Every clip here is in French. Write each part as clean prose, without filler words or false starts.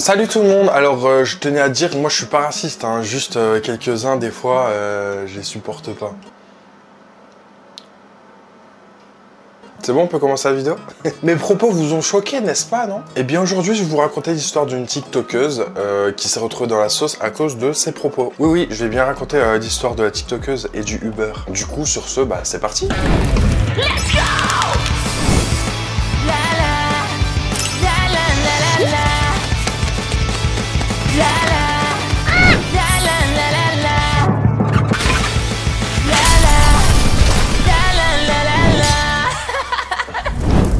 Salut tout le monde, alors je tenais à dire, moi je suis pas raciste, hein, juste quelques-uns des fois, je les supporte pas. C'est bon, on peut commencer la vidéo? Mes propos vous ont choqué, n'est-ce pas, non? Eh bien aujourd'hui, je vais vous raconter l'histoire d'une TikTokeuse qui s'est retrouvée dans la sauce à cause de ses propos. Oui, je vais bien raconter l'histoire de la TikTokeuse et du Uber. Du coup, sur ce, bah c'est parti. Let's go! La la, la la la la la. La la, la la la la la. La la, la la la la.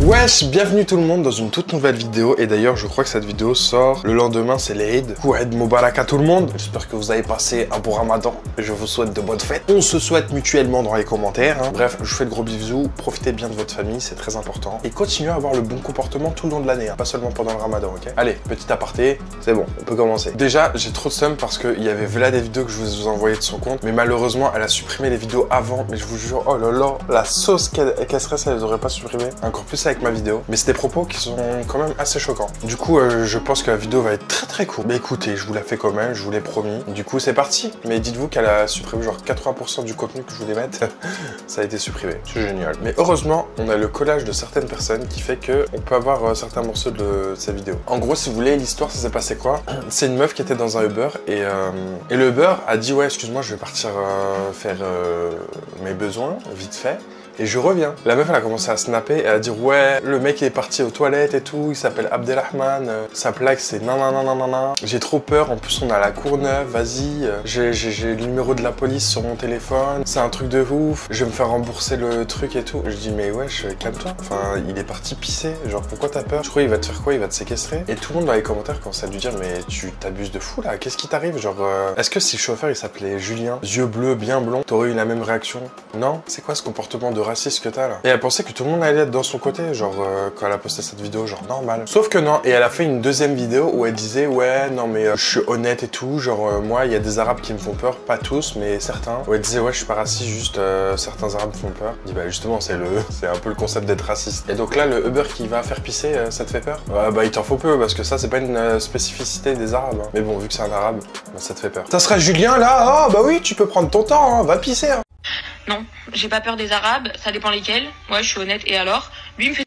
Wesh, bienvenue tout le monde dans une toute nouvelle vidéo. Et d'ailleurs, je crois que cette vidéo sort le lendemain, c'est l'Eid. Eid Mubarak à tout le monde. J'espère que vous avez passé un bon ramadan. Et je vous souhaite de bonnes fêtes. On se souhaite mutuellement dans les commentaires. Hein. Bref, je vous fais de gros bisous. Profitez bien de votre famille, c'est très important. Et continuez à avoir le bon comportement tout le long de l'année. Hein. Pas seulement pendant le ramadan, ok? Allez, petit aparté, c'est bon, on peut commencer. Déjà, j'ai trop de seum parce qu'il y avait là des vidéos que je vous ai envoyées de son compte. Mais malheureusement, elle a supprimé les vidéos avant. Mais je vous jure, oh là là, la sauce qu'elle serait si elle les aurait pas supprimées. Encore plus avec ma vidéo. Mais c'est des propos qui sont quand même assez choquants. Du coup, je pense que la vidéo va être très courte. Mais écoutez, je vous la fais quand même, je vous l'ai promis. Du coup, c'est parti. Mais dites-vous qu'elle a supprimé genre 80% du contenu que je voulais mettre. Ça a été supprimé. C'est génial. Mais heureusement, on a le collage de certaines personnes qui fait que on peut avoir certains morceaux de ces vidéos. En gros, si vous voulez, l'histoire, ça s'est passé quoi? C'est une meuf qui était dans un Uber et le Uber a dit ouais, excuse-moi, je vais partir faire mes besoins vite fait. Et je reviens. La meuf, elle a commencé à snapper et à dire ouais, le mec il est parti aux toilettes et tout, il s'appelle Abdelrahman, sa plaque c'est nananananana. J'ai trop peur, en plus on a la Courneuve, vas-y, j'ai le numéro de la police sur mon téléphone, c'est un truc de ouf, je vais me faire rembourser le truc et tout. Je dis mais wesh, calme-toi, enfin il est parti pisser, genre pourquoi t'as peur? Je crois il va te faire quoi? Il va te séquestrer? Et tout le monde dans les commentaires commence à lui dire mais tu t'abuses de fou là, qu'est-ce qui t'arrive? Genre est-ce que si le chauffeur il s'appelait Julien, yeux bleus, bien blond, t'aurais eu la même réaction? Non? C'est quoi ce comportement de raciste que t'as là? Et elle pensait que tout le monde allait être dans son côté, genre quand elle a posté cette vidéo, genre normal. Sauf que non, et elle a fait une deuxième vidéo où elle disait ouais non mais je suis honnête et tout, genre moi il y a des arabes qui me font peur, pas tous mais certains. Où elle disait ouais je suis pas raciste, juste certains arabes me font peur. Je dis bah justement c'est un peu le concept d'être raciste. Et donc là le Uber qui va faire pisser, ça te fait peur? Bah il t'en faut peu parce que ça c'est pas une spécificité des arabes. Hein. Mais bon vu que c'est un arabe, bah, ça te fait peur. Ça serait Julien là? Ah bah oui tu peux prendre ton temps, hein, va pisser. Hein. Non, j'ai pas peur des arabes, ça dépend lesquels. Moi, je suis honnête, et alors? Lui, il me fait...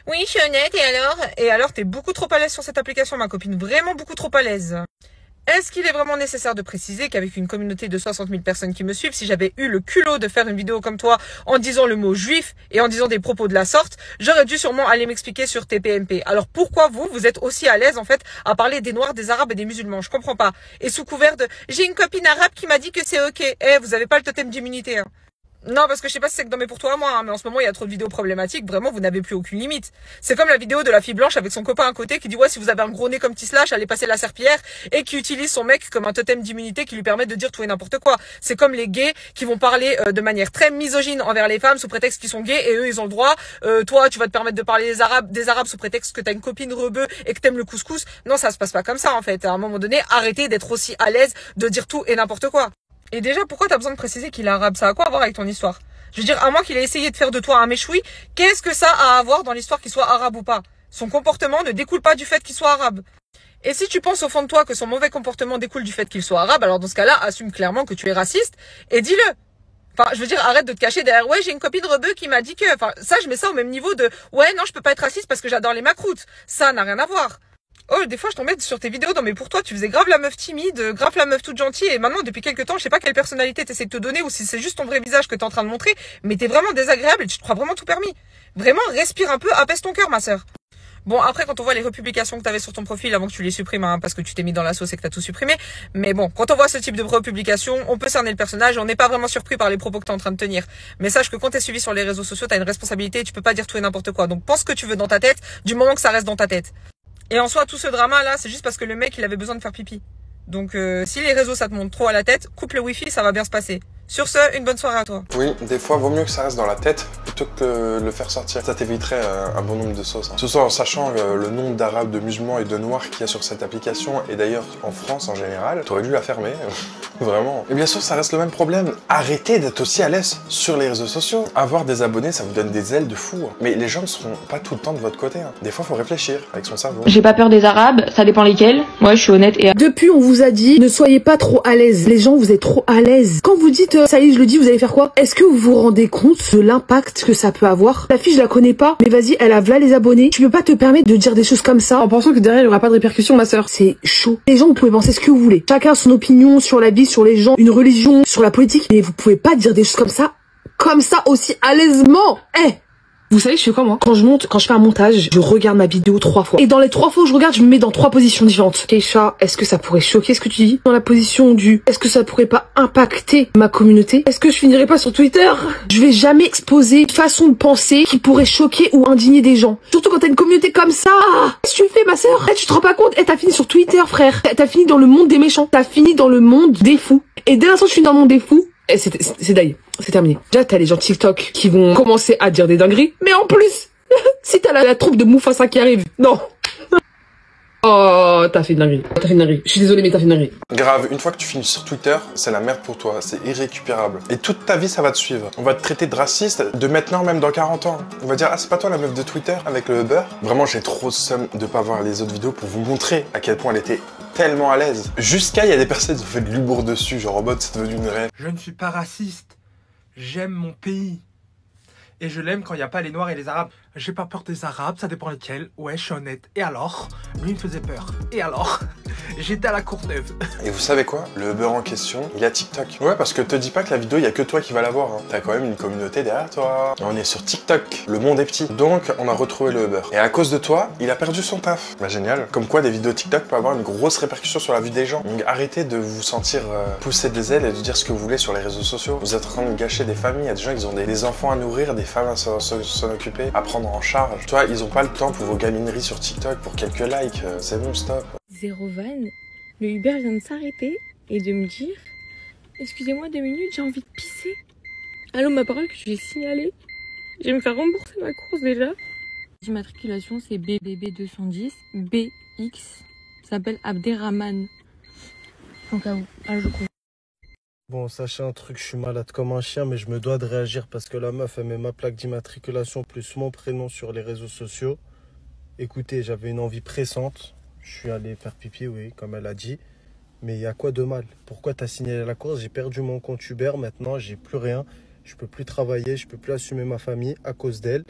Oui, je suis honnête, et alors? Et alors, t'es beaucoup trop à l'aise sur cette application, ma copine. Vraiment beaucoup trop à l'aise. Est-ce qu'il est vraiment nécessaire de préciser qu'avec une communauté de 60 000 personnes qui me suivent, si j'avais eu le culot de faire une vidéo comme toi en disant le mot juif et en disant des propos de la sorte, j'aurais dû sûrement aller m'expliquer sur TPMP. Alors pourquoi vous êtes aussi à l'aise en fait à parler des noirs, des arabes et des musulmans? Je comprends pas. Et sous couvert de « j'ai une copine arabe qui m'a dit que c'est ok ». Eh, vous avez pas le totem d'immunité, hein. Non, parce que je sais pas si c'est que dans mes pour toi à moi, hein, mais en ce moment, il y a trop de vidéos problématiques. Vraiment, vous n'avez plus aucune limite. C'est comme la vidéo de la fille blanche avec son copain à côté qui dit, ouais, si vous avez un gros nez comme Tislash, allez passer la serpillière, et qui utilise son mec comme un totem d'immunité qui lui permet de dire tout et n'importe quoi. C'est comme les gays qui vont parler de manière très misogyne envers les femmes sous prétexte qu'ils sont gays et eux, ils ont le droit. Toi, tu vas te permettre de parler des arabes sous prétexte que t'as une copine rebeu et que t'aimes le couscous. Non, ça se passe pas comme ça, en fait. À un moment donné, arrêtez d'être aussi à l'aise de dire tout et n'importe quoi. Et déjà, pourquoi t'as besoin de préciser qu'il est arabe? Ça a quoi à voir avec ton histoire? Je veux dire, à moins qu'il ait essayé de faire de toi un méchoui, qu'est-ce que ça a à voir dans l'histoire qu'il soit arabe ou pas? Son comportement ne découle pas du fait qu'il soit arabe. Et si tu penses au fond de toi que son mauvais comportement découle du fait qu'il soit arabe, alors dans ce cas-là, assume clairement que tu es raciste et dis-le. Enfin, je veux dire, arrête de te cacher derrière, ouais, j'ai une copine rebeu qui m'a dit que... Enfin, ça, je mets ça au même niveau de, ouais, non, je peux pas être raciste parce que j'adore les macroutes. Ça n'a rien à voir. Oh, des fois, je tombais sur tes vidéos dans mes pour toi, tu faisais grave la meuf timide, grave la meuf toute gentille, et maintenant, depuis quelques temps, je sais pas quelle personnalité t'essaies de te donner, ou si c'est juste ton vrai visage que t'es en train de montrer, mais t'es vraiment désagréable et tu te crois vraiment tout permis. Vraiment, respire un peu, apaise ton cœur, ma sœur. Bon, après, quand on voit les republications que t'avais sur ton profil avant que tu les supprimes, hein, parce que tu t'es mis dans la sauce et que t'as tout supprimé, mais bon, quand on voit ce type de republication, on peut cerner le personnage, on n'est pas vraiment surpris par les propos que t'es en train de tenir. Mais sache que quand t'es suivi sur les réseaux sociaux, t'as une responsabilité et tu peux pas dire tout et n'importe quoi. Donc pense ce que tu veux dans ta tête, du moment que ça reste dans ta tête. Et en soi, tout ce drama-là, c'est juste parce que le mec, il avait besoin de faire pipi. Donc, si les réseaux, ça te monte trop à la tête, coupe le wifi, ça va bien se passer. Sur ce, une bonne soirée à toi. Oui, des fois, vaut mieux que ça reste dans la tête plutôt que le faire sortir. Ça t'éviterait un bon nombre de sauces. Ce soir, en sachant le nombre d'Arabes, de musulmans et de Noirs qu'il y a sur cette application, et d'ailleurs en France en général, t'aurais dû la fermer. Vraiment. Et bien sûr, ça reste le même problème. Arrêtez d'être aussi à l'aise sur les réseaux sociaux. Avoir des abonnés, ça vous donne des ailes de fou. Mais les gens ne seront pas tout le temps de votre côté. Des fois, faut réfléchir avec son cerveau. J'ai pas peur des Arabes, ça dépend lesquels. Moi, je suis honnête et... Depuis, on vous a dit, ne soyez pas trop à l'aise. Les gens, vous êtes trop à l'aise. Quand vous dites, ça y est, je le dis, vous allez faire quoi? Est-ce que vous vous rendez compte de l'impact que ça peut avoir? La fille, je la connais pas, mais vas-y, elle a v'là les abonnés. Tu peux pas te permettre de dire des choses comme ça en pensant que derrière, il y aura pas de répercussions, ma sœur. C'est chaud. Les gens, vous pouvez penser ce que vous voulez. Chacun a son opinion sur la vie, sur les gens, une religion, sur la politique, mais vous pouvez pas dire des choses comme ça aussi à l'aisement. Vous savez, je fais quoi, moi? Quand je fais un montage, je regarde ma vidéo 3 fois. Et dans les 3 fois où je regarde, je me mets dans 3 positions différentes. Keisha, est-ce que ça pourrait choquer ce que tu dis? Dans la position du, est-ce que ça pourrait pas impacter ma communauté? Est-ce que je finirais pas sur Twitter? Je vais jamais exposer une façon de penser qui pourrait choquer ou indigner des gens. Surtout quand t'as une communauté comme ça. Qu'est-ce que tu fais, ma sœur? Tu te rends pas compte? T'as fini sur Twitter, frère. T'as fini dans le monde des méchants. T'as fini dans le monde des fous. Et dès l'instant que je suis dans le monde des fous, c'est d'ailleurs, c'est terminé. Déjà, t'as les gens TikTok qui vont commencer à dire des dingueries. Mais en plus, si t'as la troupe de Mufasa qui arrive, non. Oh, t'as fait une dinguerie. T'as fait une dinguerie. Je suis désolé, mais t'as fait une dinguerie. Grave, une fois que tu finis sur Twitter, c'est la merde pour toi. C'est irrécupérable. Et toute ta vie, ça va te suivre. On va te traiter de raciste de maintenant, même dans 40 ans. On va dire, ah, c'est pas toi la meuf de Twitter avec le Uber? Vraiment, j'ai trop seum de pas voir les autres vidéos pour vous montrer à quel point elle était tellement à l'aise. Jusqu'à, il y a des personnes qui ont fait de l'humour dessus, genre en mode, c'est devenu une rêve. Je ne suis pas raciste. J'aime mon pays. Et je l'aime quand il n'y a pas les Noirs et les Arabes. J'ai pas peur des Arabes, ça dépend lesquels. Ouais, je suis honnête. Et alors? Lui, il me faisait peur. Et alors? J'étais à la Courneuve. Et vous savez quoi? Le Uber en question, il y a TikTok. Ouais, parce que te dis pas que la vidéo, il y a que toi qui va la voir. T'as quand même une communauté derrière toi. On est sur TikTok. Le monde est petit. Donc, on a retrouvé le Uber. Et à cause de toi, il a perdu son taf. Bah, génial. Comme quoi, des vidéos TikTok peuvent avoir une grosse répercussion sur la vie des gens. Donc, arrêtez de vous sentir pousser des ailes et de dire ce que vous voulez sur les réseaux sociaux. Vous êtes en train de gâcher des familles. Il y a des gens qui ont des enfants à nourrir, des femmes à s'en occuper, à prendre en charge. Toi, ils ont pas le temps pour vos gamineries sur TikTok, pour quelques likes. C'est bon, stop. Zéro van, le Uber vient de s'arrêter et de me dire excusez-moi 2 minutes, j'ai envie de pisser. Allô, ma parole que je vais signaler. Je vais me faire rembourser ma course déjà. L'immatriculation c'est BBB210 BX. Ça s'appelle Abderrahman. En cas où. Ah, je crois. Bon, sachez un truc, je suis malade comme un chien, mais je me dois de réagir parce que la meuf, elle met ma plaque d'immatriculation plus mon prénom sur les réseaux sociaux. Écoutez, j'avais une envie pressante. Je suis allé faire pipi, oui, comme elle a dit. Mais il y a quoi de mal? Pourquoi t'as signalé la course? J'ai perdu mon compte Uber, maintenant, j'ai plus rien. Je peux plus travailler, je peux plus assumer ma famille à cause d'elle.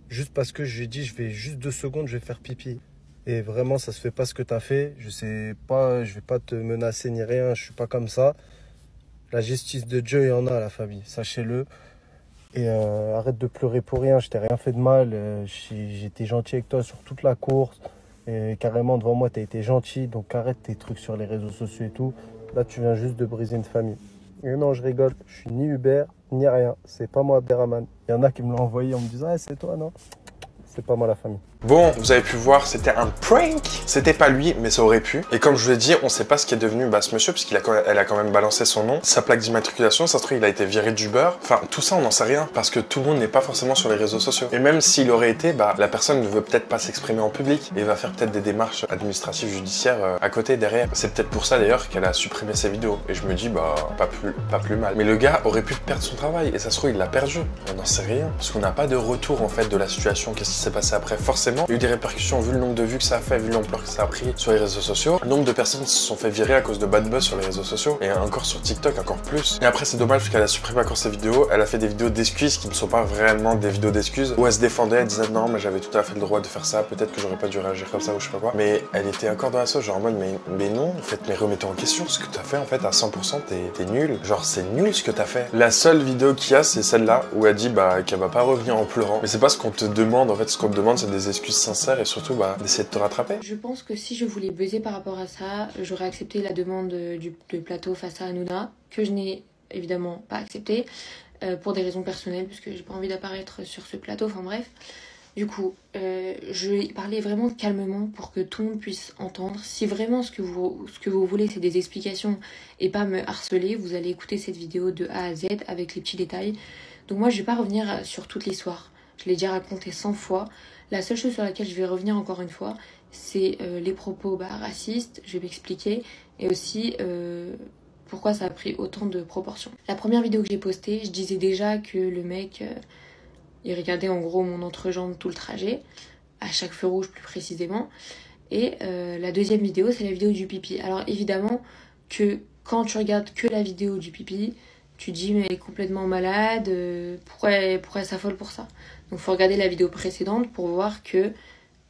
Juste parce que je lui ai dit, je vais juste 2 secondes, je vais faire pipi. Et vraiment, ça se fait pas ce que t'as fait. Je sais pas, je vais pas te menacer ni rien, je suis pas comme ça. La justice de Dieu, il y en a, la famille, sachez-le. Et arrête de pleurer pour rien, je t'ai rien fait de mal. J'étais gentil avec toi sur toute la course. Et carrément, devant moi, t'as été gentil. Donc arrête tes trucs sur les réseaux sociaux et tout. Là, tu viens juste de briser une famille. Et non, je rigole. Je suis ni Uber, ni rien. C'est pas moi, Abderrahman. Il y en a qui me l'ont envoyé en me disant « Ah, c'est toi, non ?» C'est pas moi la famille. Bon, vous avez pu voir, c'était un prank. C'était pas lui, mais ça aurait pu. Et comme je vous l'ai dit, on sait pas ce qui est devenu ce monsieur, puisqu'elle a quand même balancé son nom, sa plaque d'immatriculation, ça se trouve, il a été viré d'Uber. Enfin, tout ça, on n'en sait rien, parce que tout le monde n'est pas forcément sur les réseaux sociaux. Et même s'il aurait été, la personne ne veut peut-être pas s'exprimer en public, et va faire peut-être des démarches administratives, judiciaires à côté, derrière. C'est peut-être pour ça, d'ailleurs, qu'elle a supprimé ses vidéos. Et je me dis, pas plus mal. Mais le gars aurait pu perdre son travail, et ça se trouve, il l'a perdu. On n'en sait rien, parce qu'on n'a pas de retour, en fait, de la situation, qu'est-ce qui s'est passé après. Forcément, il y a eu des répercussions vu le nombre de vues que ça a fait, vu l'ampleur que ça a pris sur les réseaux sociaux. Le nombre de personnes qui se sont fait virer à cause de bad buzz sur les réseaux sociaux. Et encore sur TikTok, encore plus. Et après, c'est dommage parce qu'elle a supprimé encore ses vidéos. Elle a fait des vidéos d'excuses qui ne sont pas vraiment des vidéos d'excuses. Où elle se défendait, elle disait non, mais j'avais tout à fait le droit de faire ça. Peut-être que j'aurais pas dû réagir comme ça ou je sais pas quoi. Mais elle était encore dans la sauce, genre en mode, mais non, en fait, mais remets-toi en question. Ce que t'as fait, en fait, à 100%, t'es nul. Genre, c'est nul ce que t'as fait. La seule vidéo qu'il y a, c'est celle-là où elle dit qu'elle va pas revenir en pleurant. Mais c'est pas ce qu'on te demande, en fait, ce qu'on te demande, c'est des excuses sincères et surtout d'essayer de te rattraper. Je pense que si je voulais buzzer par rapport à ça, j'aurais accepté la demande du plateau face à Hanouna, que je n'ai évidemment pas accepté pour des raisons personnelles, puisque j'ai pas envie d'apparaître sur ce plateau, enfin bref. Du coup, je vais parler vraiment calmement pour que tout le monde puisse entendre. Si vraiment ce que vous voulez c'est des explications et pas me harceler, vous allez écouter cette vidéo de A à Z avec les petits détails. Donc moi je vais pas revenir sur toute l'histoire, je l'ai déjà raconté 100 fois. La seule chose sur laquelle je vais revenir encore une fois, c'est les propos racistes, je vais m'expliquer, et aussi pourquoi ça a pris autant de proportions. La première vidéo que j'ai postée, je disais déjà que le mec... il regardait en gros mon entrejambe tout le trajet, à chaque feu rouge plus précisément. Et la deuxième vidéo, c'est la vidéo du pipi. Alors évidemment que quand tu regardes que la vidéo du pipi, tu te dis mais elle est complètement malade, pourquoi elle s'affole pour ça? Donc faut regarder la vidéo précédente pour voir que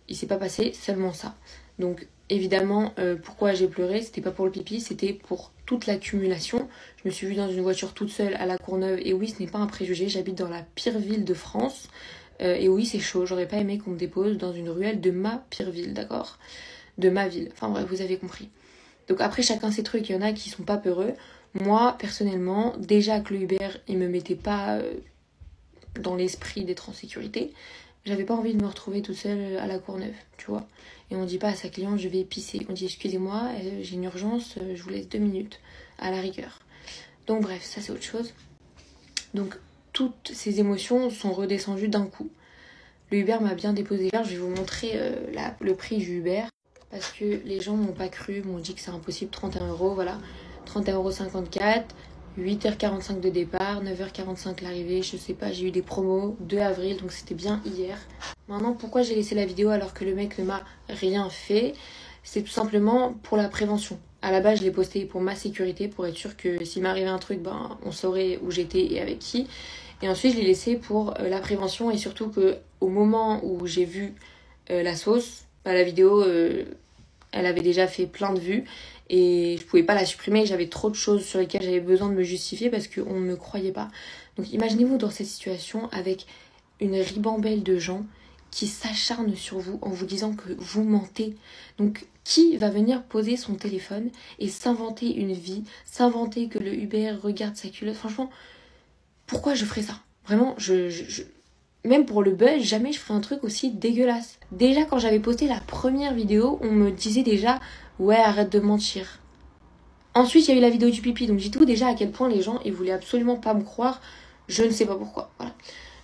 il s'est pas passé seulement ça. Donc évidemment pourquoi j'ai pleuré, c'était pas pour le pipi, c'était pour toute l'accumulation. Je me suis vue dans une voiture toute seule à La Courneuve, et oui, ce n'est pas un préjugé, j'habite dans la pire ville de France, et oui, c'est chaud, j'aurais pas aimé qu'on me dépose dans une ruelle de ma pire ville, d'accord? De ma ville, enfin bref, vous avez compris. Donc après, chacun ses trucs, il y en a qui sont pas peureux. Moi, personnellement, déjà que le Uber, il me mettait pas dans l'esprit d'être en sécurité, j'avais pas envie de me retrouver toute seule à La Courneuve, tu vois. Et on dit pas à sa cliente je vais pisser, on dit excusez-moi, j'ai une urgence, je vous laisse 2 minutes à la rigueur. Donc bref, ça c'est autre chose. Donc toutes ces émotions sont redescendues d'un coup. Le Uber m'a bien déposé. Je vais vous montrer le prix du Uber, parce que les gens m'ont pas cru, m'ont dit que c'est impossible. 31 €, voilà, 31,54 €, 8h45 de départ, 9h45 l'arrivée, je sais pas, j'ai eu des promos, 2 avril, donc c'était bien hier. Maintenant, pourquoi j'ai laissé la vidéo alors que le mec ne m'a rien fait? C'est tout simplement pour la prévention. À la base, je l'ai posté pour ma sécurité, pour être sûr que s'il m'arrivait un truc, ben, on saurait où j'étais et avec qui. Et ensuite, je l'ai laissé pour la prévention, et surtout qu'au moment où j'ai vu la sauce, bah, la vidéo, elle avait déjà fait plein de vues. Et je pouvais pas la supprimer, j'avais trop de choses sur lesquelles j'avais besoin de me justifier parce qu'on ne me croyait pas. Donc imaginez-vous dans cette situation avec une ribambelle de gens qui s'acharnent sur vous en vous disant que vous mentez. Donc qui va venir poser son téléphone et s'inventer une vie, s'inventer que le Uber regarde sa culotte? Franchement, pourquoi je ferais ça? Vraiment, même pour le buzz, jamais je ferais un truc aussi dégueulasse. Déjà quand j'avais posté la première vidéo, on me disait déjà ouais, arrête de mentir. Ensuite, il y a eu la vidéo du pipi. Donc, j'ai tout déjà à quel point les gens, ils voulaient absolument pas me croire. Je ne sais pas pourquoi. Voilà.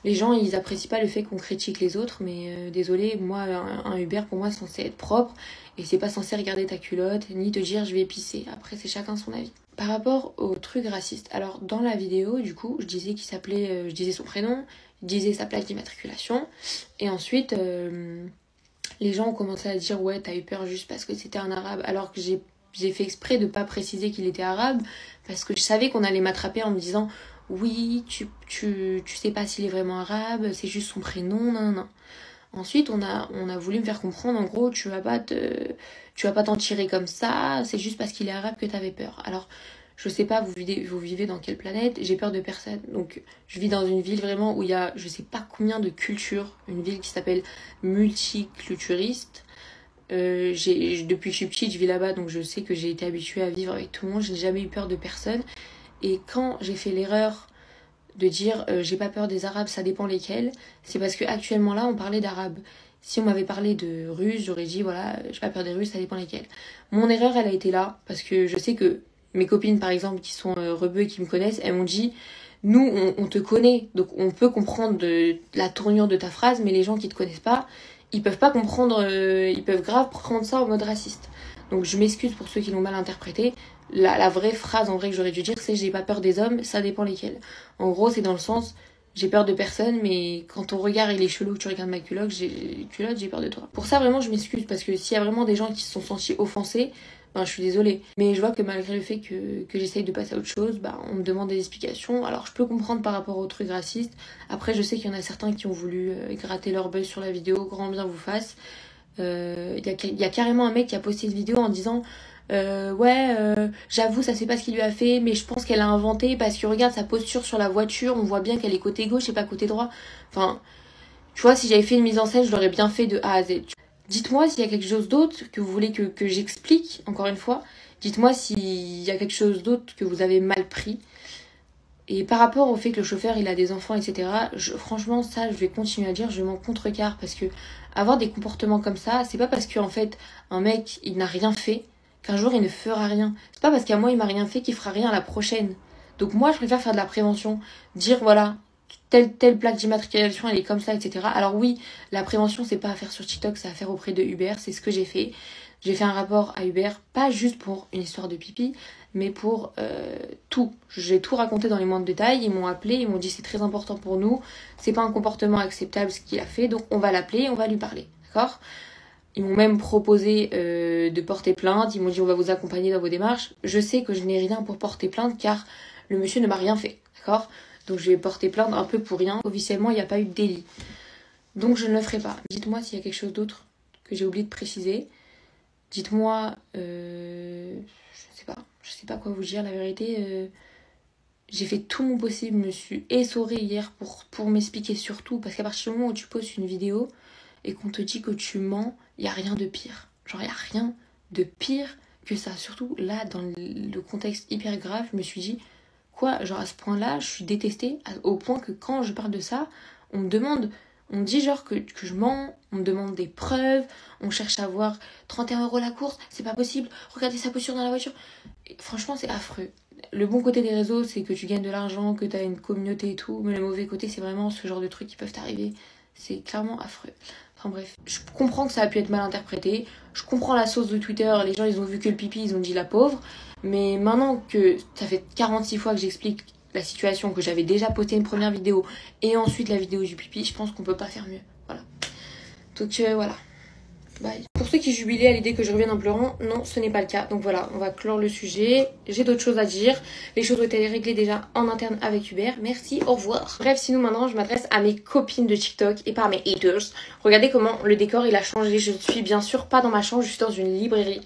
Les gens, ils apprécient pas le fait qu'on critique les autres. Mais désolé, moi, un Uber, pour moi, c'est censé être propre. Et c'est pas censé regarder ta culotte, ni te dire je vais pisser. Après, c'est chacun son avis. Par rapport au truc raciste. Alors, dans la vidéo, du coup, je disais qu'il s'appelait... je disais son prénom, je disais sa plaque d'immatriculation. Et ensuite... les gens ont commencé à dire ouais t'as eu peur juste parce que c'était un arabe, alors que j'ai fait exprès de pas préciser qu'il était arabe parce que je savais qu'on allait m'attraper en me disant oui tu sais pas s'il est vraiment arabe, c'est juste son prénom, non. Ensuite on a voulu me faire comprendre en gros tu vas pas t'en tirer comme ça, c'est juste parce qu'il est arabe que t'avais peur. Alors je sais pas, vous vivez dans quelle planète, j'ai peur de personne. Donc je vis dans une ville vraiment où il y a je sais pas combien de cultures, une ville qui s'appelle multiculturiste. Depuis que je suis petite, je vis là-bas, donc je sais que j'ai été habituée à vivre avec tout le monde, je n'ai jamais eu peur de personne. Et quand j'ai fait l'erreur de dire j'ai pas peur des arabes, ça dépend lesquels, c'est parce que actuellement là on parlait d'arabes. Si on m'avait parlé de russes, j'aurais dit voilà, j'ai pas peur des russes, ça dépend lesquels. Mon erreur elle a été là, parce que je sais que mes copines par exemple qui sont rebeux et qui me connaissent, elles m'ont dit nous on te connaît, donc on peut comprendre la tournure de ta phrase, mais les gens qui te connaissent pas, ils peuvent pas comprendre, ils peuvent grave prendre ça en mode raciste. Donc je m'excuse pour ceux qui l'ont mal interprété. La vraie phrase en vrai que j'aurais dû dire c'est j'ai pas peur des hommes, ça dépend lesquels. En gros c'est dans le sens j'ai peur de personne, mais quand ton regard il est chelou, que tu regardes ma culotte, j'ai peur de toi. Pour ça vraiment je m'excuse, parce que s'il y a vraiment des gens qui se sont sentis offensés, ben, je suis désolée. Mais je vois que malgré le fait que j'essaye de passer à autre chose, ben, on me demande des explications. Alors je peux comprendre par rapport aux trucs racistes. Après je sais qu'il y en a certains qui ont voulu gratter leur buzz sur la vidéo, grand bien vous fasse. Y a carrément un mec qui a posté une vidéo en disant j'avoue ça c'est pas ce qu'il lui a fait, mais je pense qu'elle a inventé parce que regarde sa posture sur la voiture, on voit bien qu'elle est côté gauche et pas côté droit. Enfin, tu vois, si j'avais fait une mise en scène, je l'aurais bien fait de A à Z. Dites-moi s'il y a quelque chose d'autre que vous voulez que j'explique, encore une fois. Dites-moi s'il y a quelque chose d'autre que vous avez mal pris. Et par rapport au fait que le chauffeur il a des enfants, etc., franchement ça je vais continuer à dire, je m'en contrecarre, parce que avoir des comportements comme ça, c'est pas parce qu'en fait un mec il n'a rien fait qu'un jour il ne fera rien. C'est pas parce qu'à moi il m'a rien fait qu'il fera rien à la prochaine. Donc moi je préfère faire de la prévention, dire voilà, telle plaque d'immatriculation elle est comme ça, etc. Alors oui, la prévention c'est pas à faire sur TikTok, c'est à faire auprès de Uber, c'est ce que j'ai fait. J'ai fait un rapport à Uber, pas juste pour une histoire de pipi, mais pour tout. J'ai tout raconté dans les moindres détails, ils m'ont appelé, ils m'ont dit c'est très important pour nous, c'est pas un comportement acceptable ce qu'il a fait, donc on va l'appeler, on va lui parler, d'accord ? Ils m'ont même proposé de porter plainte, ils m'ont dit on va vous accompagner dans vos démarches. Je sais que je n'ai rien pour porter plainte car le monsieur ne m'a rien fait, d'accord ? Donc je vais porter plainte un peu pour rien, officiellement il n'y a pas eu de délit. Donc je ne le ferai pas. Dites-moi s'il y a quelque chose d'autre que j'ai oublié de préciser. Dites-moi, je sais pas quoi vous dire, la vérité, j'ai fait tout mon possible, je me suis essorée hier pour m'expliquer surtout, parce qu'à partir du moment où tu postes une vidéo et qu'on te dit que tu mens, il n'y a rien de pire. Genre, il n'y a rien de pire que ça. Surtout là, dans le contexte hyper grave, je me suis dit, quoi, genre à ce point-là, je suis détestée, au point que quand je parle de ça, on me demande... On me dit genre que je mens, on me demande des preuves, on cherche à avoir 31 € la course, c'est pas possible, regardez sa posture dans la voiture. Et franchement, c'est affreux. Le bon côté des réseaux, c'est que tu gagnes de l'argent, que t'as une communauté et tout, mais le mauvais côté, c'est vraiment ce genre de trucs qui peuvent t'arriver. C'est clairement affreux. Enfin bref, je comprends que ça a pu être mal interprété, je comprends la sauce de Twitter, les gens ils ont vu que le pipi, ils ont dit la pauvre, mais maintenant que ça fait 46 fois que j'explique la situation, que j'avais déjà posté une première vidéo et ensuite la vidéo du pipi, je pense qu'on peut pas faire mieux. Voilà. Donc voilà. Bye. Pour ceux qui jubilaient à l'idée que je revienne en pleurant, non, ce n'est pas le cas. Donc voilà, on va clore le sujet. J'ai d'autres choses à dire. Les choses ont été réglées déjà en interne avec Uber. Merci, au revoir. Bref, sinon maintenant, je m'adresse à mes copines de TikTok et pas à mes haters. Regardez comment le décor, il a changé. Je suis bien sûr pas dans ma chambre, je suis dans une librairie.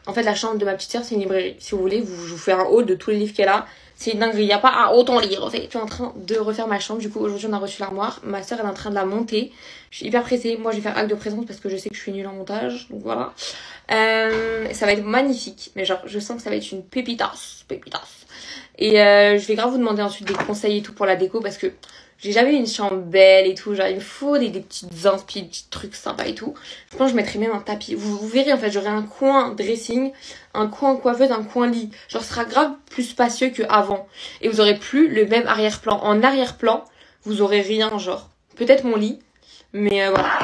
En fait, la chambre de ma petite sœur, c'est une librairie. Si vous voulez, je vous fais un haul de tous les livres qu'elle a. C'est une dinguerie, il n'y a pas à autant lire. En fait, je suis en train de refaire ma chambre. Du coup, aujourd'hui, on a reçu l'armoire. Ma soeur est en train de la monter. Je suis hyper pressée. Moi, je vais faire acte de présence parce que je sais que je suis nulle en montage. Donc voilà. Ça va être magnifique. Mais genre, je sens que ça va être une pépitas. Et je vais grave vous demander ensuite des conseils et tout pour la déco parce que j'ai jamais eu une chambre belle et tout. Genre, il me faut des petites inspi, des petits trucs sympas et tout. Je pense que je mettrai même un tapis. Vous verrez, en fait, j'aurai un coin dressing, un coin coiffeuse, un coin lit. Genre, ce sera grave plus spacieux qu'avant. Et vous aurez plus le même arrière-plan. En arrière-plan, vous aurez rien, genre. Peut-être mon lit. Mais voilà.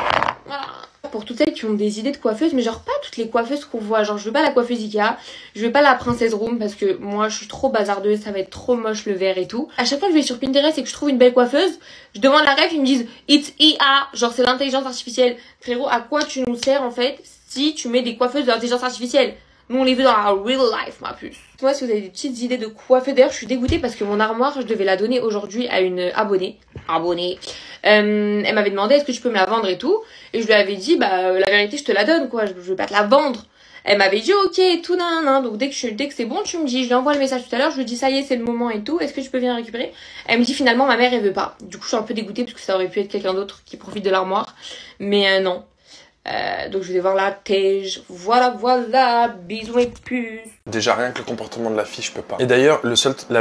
Pour toutes celles qui ont des idées de coiffeuse, mais genre pas toutes les coiffeuses qu'on voit. Genre, je veux pas la coiffeuse Ikea, je veux pas la Princess Room parce que moi je suis trop bazardeuse, ça va être trop moche le vert et tout. À chaque fois que je vais sur Pinterest et que je trouve une belle coiffeuse, je demande la ref, ils me disent It's IA, genre c'est l'intelligence artificielle. Frérot, à quoi tu nous sers en fait si tu mets des coiffeuses de l'intelligence artificielle? Nous on les veut dans la real life, ma puce. Moi, si vous avez des petites idées de coiffeur, d'ailleurs je suis dégoûtée parce que mon armoire, je devais la donner aujourd'hui à une abonnée. Elle m'avait demandé est-ce que tu peux me la vendre et tout. Et je lui avais dit bah la vérité je te la donne quoi, je vais pas te la vendre. Elle m'avait dit ok et tout nan. Donc dès que c'est bon tu me dis, je lui envoie le message tout à l'heure, je lui dis ça y est c'est le moment et tout, est-ce que tu peux venir récupérer? Elle me dit finalement ma mère elle veut pas. Du coup je suis un peu dégoûtée parce que ça aurait pu être quelqu'un d'autre qui profite de l'armoire. Mais non. Donc je vais voir la tège. Voilà, bisous et puces. Déjà rien que le comportement de la fille, je peux pas. Et d'ailleurs, la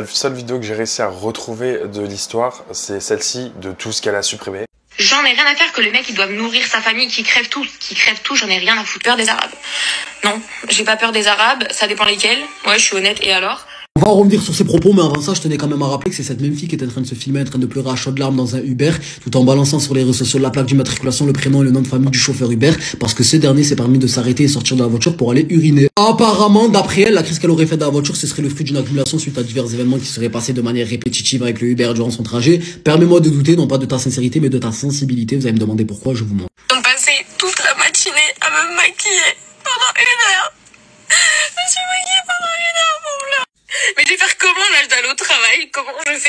seule vidéo que j'ai réussi à retrouver de l'histoire, c'est celle-ci, de tout ce qu'elle a supprimé. J'en ai rien à faire que le mec il doit nourrir sa famille, qui crève tout, j'en ai rien à foutre. Peur des Arabes. Non, j'ai pas peur des Arabes, ça dépend lesquels. Ouais, je suis honnête, et alors? On va revenir sur ses propos, mais avant ça, je tenais quand même à rappeler que c'est cette même fille qui était en train de se filmer, en train de pleurer à chaudes larmes dans un Uber, tout en balançant sur les réseaux sociaux la plaque d'immatriculation, le prénom et le nom de famille du chauffeur Uber, parce que ce dernier s'est permis de s'arrêter et sortir de la voiture pour aller uriner. Apparemment, d'après elle, la crise qu'elle aurait faite dans la voiture, ce serait le fruit d'une accumulation suite à divers événements qui seraient passés de manière répétitive avec le Uber durant son trajet. Permets-moi de douter, non pas de ta sincérité, mais de ta sensibilité. Vous allez me demander pourquoi, je vous montre. On passait toute la matinée à me maquiller pendant 1 heure. Je me suis maquillée pendant 1 heure, mon là. Mais je vais faire comment là, je dois aller au travail? Comment je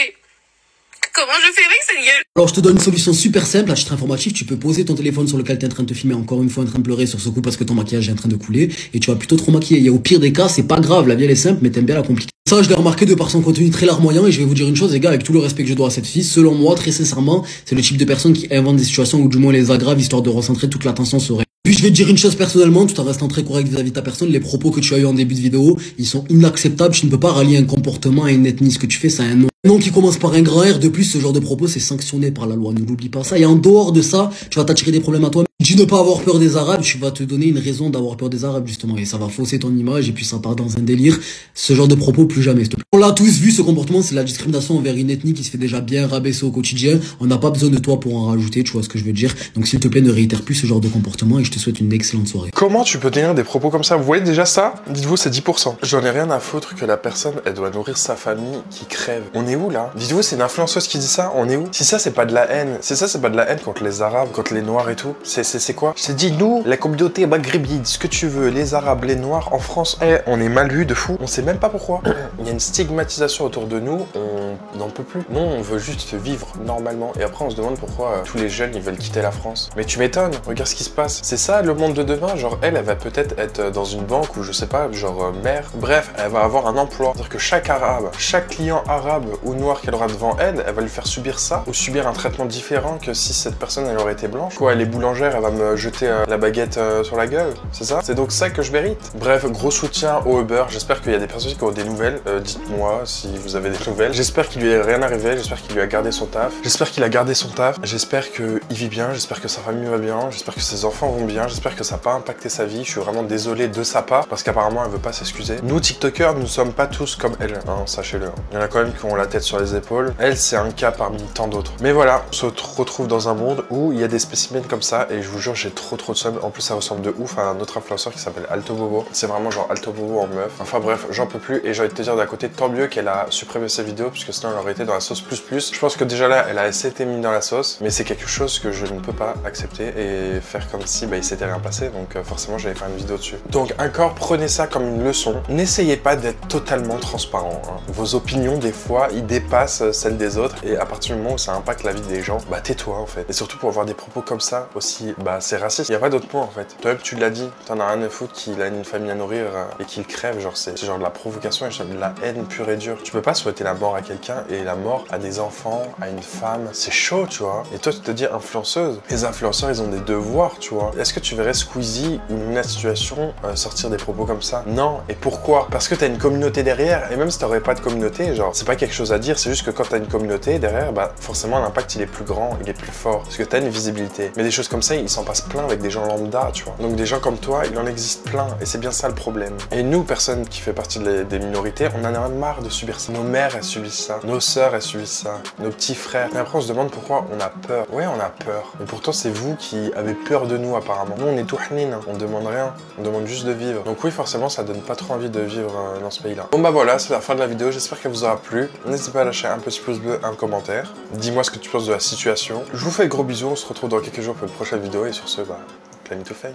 fais avec cette gueule? Alors je te donne une solution super simple, à titre informatif, tu peux poser ton téléphone sur lequel tu es en train de te filmer encore une fois en train de pleurer sur ce coup parce que ton maquillage est en train de couler et tu vas plutôt trop maquiller. Et au pire des cas, c'est pas grave, la vie elle est simple mais t'aimes bien la compliquer. Ça je l'ai remarqué de par son contenu très larmoyant et je vais vous dire une chose les gars, avec tout le respect que je dois à cette fille, selon moi, très sincèrement, c'est le type de personne qui invente des situations ou du moins les aggrave histoire de recentrer toute l'attention sur elle. Puis je vais te dire une chose personnellement, tout en restant très correct vis-à-vis de ta personne, les propos que tu as eu en début de vidéo, ils sont inacceptables, tu ne peux pas rallier un comportement à une ethnie, ce que tu fais, c'est un nom. Non, qui commence par un grand R. De plus, ce genre de propos, c'est sanctionné par la loi. Ne l'oublie pas ça. Et en dehors de ça, tu vas t'attirer des problèmes à toi. Dis ne pas avoir peur des Arabes, tu vas te donner une raison d'avoir peur des Arabes, justement. Et ça va fausser ton image, et puis ça part dans un délire. Ce genre de propos, plus jamais, s'il te plaît. On l'a tous vu, ce comportement, c'est la discrimination envers une ethnie qui se fait déjà bien rabaisser au quotidien. On n'a pas besoin de toi pour en rajouter, tu vois ce que je veux dire. Donc s'il te plaît, ne réitère plus ce genre de comportement, et je te souhaite une excellente soirée. Comment tu peux tenir des propos comme ça? Vous voyez déjà ça? Dites-vous, c'est 10%. J'en ai rien à foutre que la personne, elle doit nourrir sa famille qui crève. On est où, là? Dites-vous, c'est une influenceuse qui dit ça? On est où? Si ça, c'est pas de la haine. Si ça, c'est pas de la haine contre les Arabes, contre les Noirs et tout. C'est quoi? Je t'ai dit, nous, la communauté maghrébine, ce que tu veux, les Arabes, les Noirs, en France, on est mal vu de fou. On sait même pas pourquoi. Il y a une stigmatisation autour de nous, on n'en peut plus. Non, on veut juste vivre normalement. Et après, on se demande pourquoi tous les jeunes, ils veulent quitter la France. Mais tu m'étonnes, regarde ce qui se passe. C'est ça, le monde de demain. Genre, elle va peut-être être dans une banque ou je sais pas, genre mère. Bref, elle va avoir un emploi. C'est-à-dire que chaque Arabe, chaque client arabe ou noir qu'elle aura devant elle, elle va lui faire subir ça ou subir un traitement différent que si cette personne, elle aurait été blanche. Quoi, elle est boulangère, elle va me jeter la baguette sur la gueule, c'est ça? C'est donc ça que je mérite. Bref, gros soutien au Uber. J'espère qu'il y a des personnes qui ont des nouvelles. Dites-moi si vous avez des nouvelles. J'espère qu'il lui est rien arrivé. J'espère qu'il lui a gardé son taf. J'espère qu'il a gardé son taf. J'espère qu'il vit bien. J'espère que sa famille va bien. J'espère que ses enfants vont bien. J'espère que ça n'a pas impacté sa vie. Je suis vraiment désolé de sa part parce qu'apparemment elle veut pas s'excuser. Nous, TikTokers, nous ne sommes pas tous comme elle, hein, sachez-le. Il y en a quand même qui ont la tête sur les épaules. Elle, c'est un cas parmi tant d'autres. Mais voilà, on se retrouve dans un monde où il y a des spécimens comme ça et je vous jure, j'ai trop de seum. En plus, ça ressemble de ouf à un autre influenceur qui s'appelle Alto Bobo. C'est vraiment genre Alto Bobo en meuf. Enfin bref, j'en peux plus et j'ai envie de te dire d'un côté, tant mieux qu'elle a supprimé ses vidéos puisque sinon elle aurait été dans la sauce plus. Je pense que déjà là, elle a assez été mise dans la sauce, mais c'est quelque chose que je ne peux pas accepter et faire comme si il s'était rien passé. Donc forcément, j'allais faire une vidéo dessus. Donc encore, prenez ça comme une leçon. N'essayez pas d'être totalement transparent. Hein. Vos opinions, des fois, ils dépassent celles des autres et à partir du moment où ça impacte la vie des gens, bah tais-toi en fait. Et surtout pour avoir des propos comme ça aussi, bah c'est raciste. Il n'y a pas d'autre mot en fait. Toi-même, tu l'as dit, t'en as rien à foutre qu'il a une famille à nourrir et qu'il crève. Genre, c'est genre de la provocation et de la haine pure et dure. Tu peux pas souhaiter la mort à quelqu'un et la mort à des enfants, à une femme. C'est chaud, tu vois. Et toi, tu te dis influenceuse. Les influenceurs, ils ont des devoirs, tu vois. Est-ce que tu verrais Squeezie ou Nina Situation sortir des propos comme ça? Non. Et pourquoi? Parce que t'as une communauté derrière. Et même si t'aurais pas de communauté, genre, c'est pas quelque chose à dire. C'est juste que quand t'as une communauté derrière, bah forcément l'impact il est plus grand, il est plus fort. Parce que t'as une visibilité. Mais des choses comme ça, il s'en passe plein avec des gens lambda, tu vois. Donc des gens comme toi, il en existe plein. Et c'est bien ça le problème. Et nous, personnes qui fait partie des minorités, on en a marre de subir ça. Nos mères, elles subissent ça. Nos sœurs, elles subissent ça. Nos petits frères. Et après, on se demande pourquoi on a peur. Ouais, on a peur. Et pourtant, c'est vous qui avez peur de nous, apparemment. Nous, on est tout hnine. On demande rien. On demande juste de vivre. Donc oui, forcément, ça donne pas trop envie de vivre dans ce pays-là. Bon bah voilà, c'est la fin de la vidéo. J'espère qu'elle vous aura plu. N'hésitez pas à lâcher un petit pouce bleu, un commentaire. Dis-moi ce que tu penses de la situation. Je vous fais de gros bisous. On se retrouve dans quelques jours pour une prochaine vidéo. Et sur ce, bah, claim to fame.